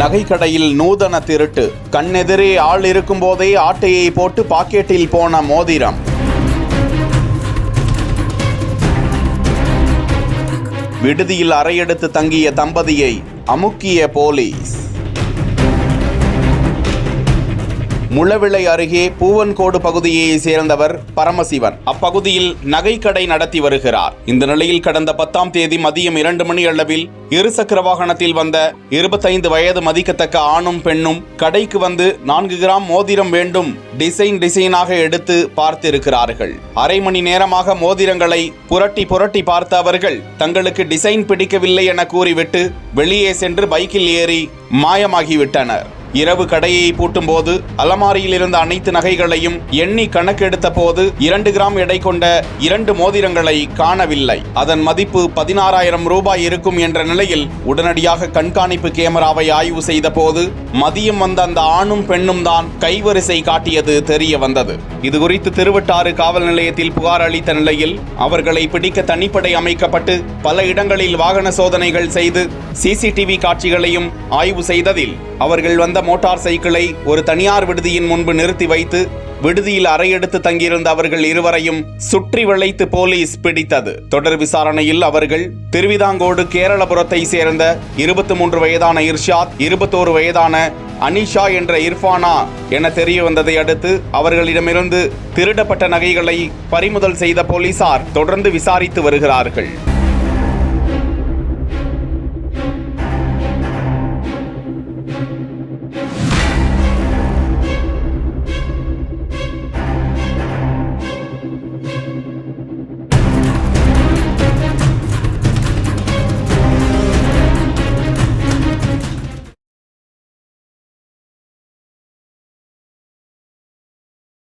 நகைக்கடையில் நூதன திருட்டு. கண்ணெதிரே ஆள் இருக்கும் போதே ஆட்டையை போட்டு பாக்கெட்டில் போன மோதிரம். விடுதியில் அறையெடுத்து தங்கிய தம்பதியை அமுக்கிய போலீஸ். முளவிளை அருகே பூவன்கோடு பகுதியை சேர்ந்தவர் பரமசிவன். அப்பகுதியில் நகைக்கடை நடத்தி வருகிறார். இந்த நிலையில் கடந்த 10ஆம் தேதி மதியம் 2 மணி அளவில் இருசக்கர வாகனத்தில் வந்த 25 வயது மதிக்கத்தக்க ஆணும் பெண்ணும் கடைக்கு வந்து 4 கிராம் மோதிரம் வேண்டும் டிசைனாக எடுத்து பார்த்திருக்கிறார்கள். அரை மணி நேரமாக மோதிரங்களை புரட்டி பார்த்த அவர்கள் தங்களுக்கு டிசைன் பிடிக்கவில்லை என கூறிவிட்டு வெளியே சென்று பைக்கில் ஏறி மாயமாகிவிட்டனர். இரவு கடையை பூட்டும் போது அலமாரியில் இருந்த அனைத்து நகைகளையும் எண்ணி கணக்கெடுத்த போது 2 கிராம் எடை கொண்ட 2 மோதிரங்களை காணவில்லை. அதன் மதிப்பு 16,000 ரூபாய் இருக்கும் என்ற நிலையில் உடனடியாக கண்காணிப்பு கேமராவை ஆய்வு செய்த போது மதியம் வந்த அந்த ஆணும் பெண்ணும் தான் கைவரிசை காட்டியது தெரிய வந்தது. இதுகுறித்து திருவட்டாறு காவல் நிலையத்தில் புகார் அளித்த நிலையில் அவர்களை பிடிக்க தனிப்படை அமைக்கப்பட்டு பல இடங்களில் வாகன சோதனைகள் செய்து சிசிடிவி காட்சிகளையும் ஆய்வு செய்ததில் அவர்கள் வந்த மோட்டார் சைக்கிளை ஒரு தனியார் விடுதியின் முன்பு நிறுத்தி வைத்து விடுதியில் அறையெடுத்து தங்கியிருந்த அவர்கள் இருவரையும் சுற்றி வளைத்து போலீஸ் பிடித்தது. தொடர் விசாரணையில் அவர்கள் திருவிதாங்கோடு கேரளபுரத்தை சேர்ந்த 23 வயதான இர்ஷாத், 21 வயதான அனிஷா என்ற இர்ஃபானா என தெரிய வந்ததை அடுத்து அவர்களிடமிருந்து திருடப்பட்ட நகைகளை பறிமுதல் செய்த போலீசார் தொடர்ந்து விசாரித்து வருகிறார்கள்.